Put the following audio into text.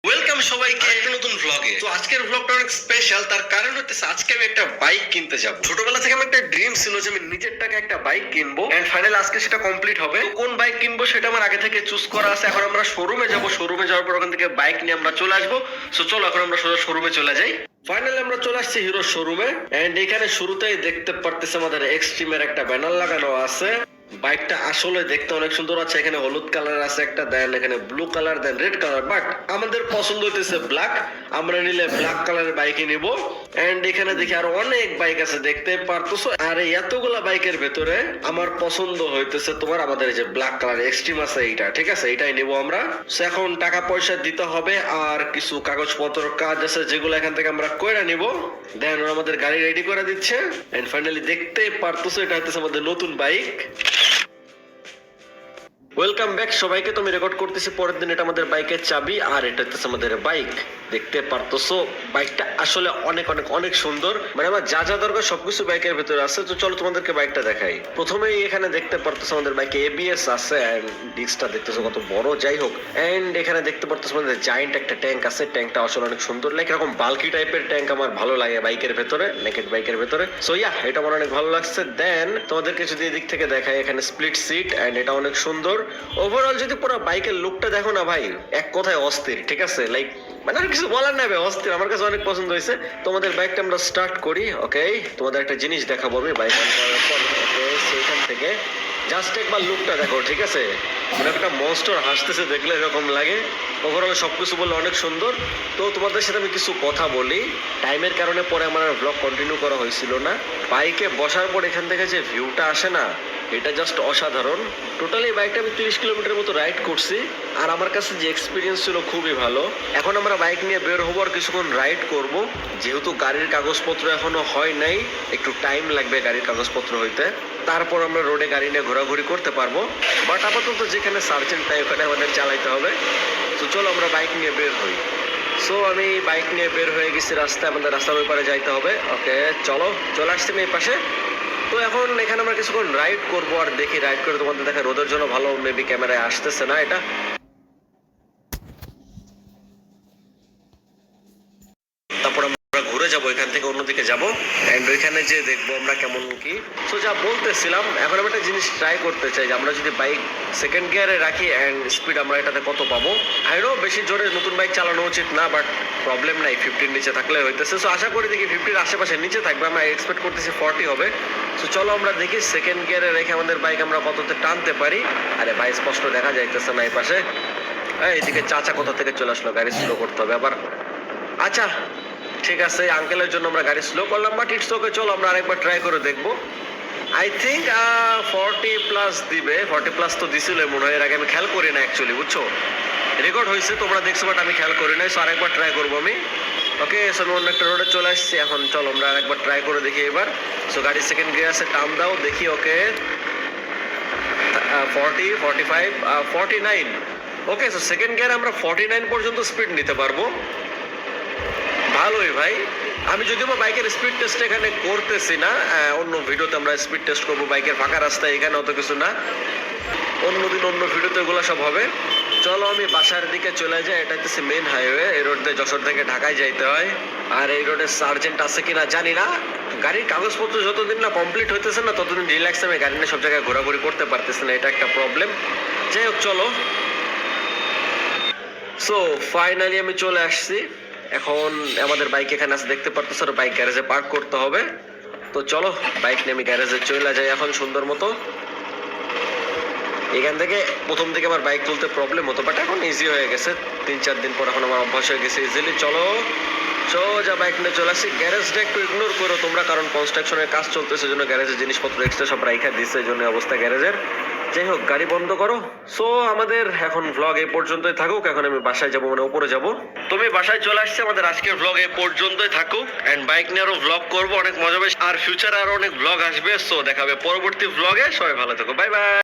Welcome সবাইকে একটা নতুন ভ্লগে। তো আজকের ভ্লগটা অনেক স্পেশাল, তার কারণ হচ্ছে আজকে আমি একটা বাইক কিনতে যাব। ছোটবেলা থেকে আমার একটা ড্রিম ছিল যে আমি নিজের টাকা একটা বাইক কিনবো, এন্ড ফাইনালি আজকে সেটা কমপ্লিট হবে। তো কোন বাইক কিনবো সেটা আমার আগে থেকে চুজ করা আছে। এখন আমরা শোরুমে যাব, শোরুমে যাওয়ার পর ওখান থেকে বাইক নিয়ে আমরা চলে আসবো। সো চলো এখন আমরা সোজা শোরুমে চলে যাই। ফাইনালি আমরা চলে আসছি হিরো শোরুমে, এন্ড এখানে শুরুতেই দেখতে পারতেছি আমাদের এক্সট্রিমের একটা ব্যানার লাগানো আছে। বাইকটা আসলে দেখতে অনেক সুন্দর আছে। এখানে হলুদ কালার আছে একটা, দেন এখানে blue colour, then red colour, but আমাদের পছন্দ হইতেছে ব্ল্যাক। আমরা নিলে ব্ল্যাক কালারের বাইকই নিব। এন্ড এখানে দেখি আরো অনেক বাইক আছে, দেখতে পারতেছো। আর এই এতগুলা বাইকের ভেতরে আমার পছন্দ হইতেছে তোমার আমাদের যে ব্ল্যাক কালার এক্সট্রিম আছে এইটা, ঠিক আছে, এটাই নিব আমরা। So, এখন টাকা পয়সা দিতে হবে আর কিছু কাগজপত্র কাজ আছে যেগুলো এখান থেকে আমরা কইরা নিব। দেন ওরা আমাদের গাড়ি রেডি করে দিচ্ছে। এন্ড ফাইনালি দেখতে পারতেছো এটা হচ্ছে আমাদের নতুন বাইক। ওয়েলকাম ব্যাক সবাইকে। তো আমি রেকর্ড করতেছি পরের দিন। এটা আমাদের বাইকের চাবি আর এটা হচ্ছে আমাদের বাইক। দেখতে পারতেছো বাইকটা আসলে অনেক অনেক অনেক সুন্দর, মানে আমার যা যা দরকার সবকিছু বাইকের ভিতরে আছে। তো চলো তোমাদেরকে বাইকটা দেখাই। প্রথমেই এখানে দেখতে পারতেছো আমাদের বাইকে এবিএস আছে, এন্ড ডিস্কটা দেখতেছো কত বড়, যাই হোক। এন্ড এখানে দেখতে পারতেছো আমাদের জায়ান্ট একটা ট্যাঙ্ক আছে। ট্যাঙ্কটা আসলে অনেক সুন্দর, লাইক এরকম বাল্কি টাইপের ট্যাঙ্ক আমার ভালো লাগে বাইকের ভেতরে, নেকেড বাইকের ভেতরে। সো ইয়া, এটা আমার অনেক ভালো লাগছে। দেন তোমাদেরকে যদি এদিক থেকে দেখাই, এখানে স্প্লিট সিট, এন্ড এটা অনেক সুন্দর। ওভারঅল যদি পুরো বাইকের লুকটা দেখো না ভাই, এক কথায় অস্থির, ঠিক আছে, লাইক মানে আর কিছু বলার নাই ভাই, অস্থির। আমার কাছে অনেক পছন্দ হয়েছে। তোমাদের বাইকটা আমরা স্টার্ট করি। ওকে, তোমাদের একটা জিনিস দেখাবো আমি বাইক অন করার পর। ওকে, সেইখান থেকে জাস্ট একবার লুকটা দেখো, ঠিক আছে, মানে একটা মনস্টার হাসতেছে দেখলে এরকম লাগে। ওভারঅল সবকিছু বললে অনেক সুন্দর। তো তোমাদের সাথে আমি কিছু কথা বলি। টাইমের কারণে পরে আমার ব্লগ কন্টিনিউ করা হয়েছিল না। বাইকে বসার পর এখান থেকে যে ভিউটা আসে না, এটা জাস্ট অসাধারণ। টোটালি বাইকটা আমি 30 কিলোমিটার মতো রাইড করছি, আর আমার কাছে যে এক্সপিরিয়েন্স ছিল খুবই ভালো। এখন আমরা বাইক নিয়ে বের হবো আর কিছুক্ষণ রাইড করব। যেহেতু গাড়ির কাগজপত্র এখনো হয় নাই, একটু টাইম লাগবে গাড়ির কাগজপত্র হইতে, তারপর আমরা রোডে গাড়ি নিয়ে ঘোরাঘুরি করতে পারবো। বাট আপাতত যেখানে সার্জেন্ট টাই ওখানে আমাদের চালাইতে হবে। তো চলো আমরা বাইক নিয়ে বের হই। সো আমি বাইক নিয়ে বের হয়ে গেছি রাস্তায়, আমাদের রাস্তার ওই পারে যাইতে হবে। ওকে চলো, চলে আসছি আমি এই পাশে। তো এখন এখানে আমরা কিছুক্ষণ রাইড করবো, আর দেখি রাইড করে তোমাদের দেখা। রোদের জন্য ভালো মেবি ক্যামেরায় আসতেছে না এটা। তারপর আমরা ঘুরে যাবো, এখান থেকে অন্যদিকে যাবো, এন্ড ওইখানে যে দেখবো আমরা কেমন কি। তো যা বলতেছিলাম, এখন আমি একটা জিনিস ট্রাই করতে চাই যে আমরা যদি বাইক সেকেন্ড গিয়ারে রাখি এন্ড স্পিড আমরা এটাতে কত পাবো। আইনো বেশি জোরে নতুন বাইক চালানো উচিত না, বাট প্রবলেম নাই, 50 নিচে থাকলে হইতেছে। সো আশা করি দেখি 50 আশেপাশে নিচে থাকবে। আমরা এক্সপেক্ট করতেছি 40 হবে। তো চলো আমরা দেখি সেকেন্ড গিয়ারে রেখে আমাদের বাইক আমরা কততে টানতে পারি। আরে ভাই স্পষ্ট দেখা যাইতেছে না এই পাশে। এইদিকে চাচা কোথা থেকে চলে আসলো, গাড়ি স্লো করতে হবে আবার। আচ্ছা ঠিক আছে, আঙ্কেলের জন্য আমরা গাড়ি স্লো করলাম, বাট ইটস ওকে। চলো আমরা আরেকবার ট্রাই করে দেখবো। আই থিঙ্ক 40 প্লাস দিবে। 40 প্লাস তো দিছিল মনে হয়, এর আগে আমি খেয়াল করি না অ্যাকচুয়ালি, বুঝছো। রেকর্ড হয়েছে তোমরা দেখছো, বাট আমি খেয়াল করি নাই। সো আরেকবার ট্রাই করবো আমি। ওকে, সো আমি অন্য একটা রোডে চলে আসছি। এখন চলো আমরা আরেকবার ট্রাই করে দেখি এবার। সো গাড়ি সেকেন্ড গিয়ার আছে, টার্ন দাও দেখি। ওকে 40, 45, 49। ওকে, সো সেকেন্ড গিয়ারে আমরা 49 পর্যন্ত স্পিড নিতে পারবো। ভালোই ভাই। আমি যদিও বা বাইকের স্পিড টেস্ট এখানে করতেছি না, অন্য ভিডিওতে আমরা স্পিড টেস্ট করবো বাইকের ফাঁকা রাস্তায়, এখানে অত কিছু না। অন্যদিন অন্য ভিডিওতে এগুলো সব হবে। চলো আমি বাসার দিকে চলে যাই। এটা হচ্ছে মেন হাইওয়ে, এই রোড দিয়ে যশোর থেকে ঢাকায় যাইতে হয়। আর এই রোডে সার্জেন্ট আছে কিনা জানি না। গাড়ির কাগজপত্র যতদিন না কমপ্লিট হইতেছে না, ততদিন রিল্যাক্স আমি গাড়ি নিয়ে সব জায়গায় ঘোরাঘুরি করতে পারতেছি না, এটা একটা প্রবলেম। যাই হোক চলো। সো ফাইনালি আমি চলে আসছি। এখন আমাদের বাইক এখানে আছে দেখতে পারতেছো, বাইক গ্যারেজে পার্ক করতে হবে। তো চলো বাইক নিয়ে আমি গ্যারেজে চলে যাই এখন সুন্দর মতো। এখান থেকে প্রথম দিকে আমার বাইক তুলতে প্রবলেম হতো, বাট এখন ইজি হয়ে গেছে। 3-4 দিন পর এখন আমার অভ্যাস হয়ে গেছে ইজিলি। চলো সোজা বাইক নিয়ে চলে আসি। গ্যারেজটা একটু ইগনোর করো তোমরা, কারণ কনস্ট্রাকশনের কাজ চলতেছে, জন্য গ্যারেজের জিনিসপত্র এক্সট্রা সব রাইখা দিচ্ছে, এই জন্য অবস্থা গ্যারেজের। যাই হোক গাড়ি বন্ধ করো। সো আমাদের এখন ভ্লগ এই পর্যন্তই থাকুক। এখন আমি বাসায় যাবো, মানে উপরে যাবো। তুমি বাসায় চলে আসছে, আমাদের আজকের ভ্লগ এই পর্যন্তই থাকুক। এন্ড বাইক নিয়ে আরো ভ্লগ করবো, অনেক মজা হবে, আর ফিউচারে আরো অনেক ভ্লগ আসবে। সো দেখাবে পরবর্তী ভ্লগে। সবাই ভালো থাকো, বাই বাই।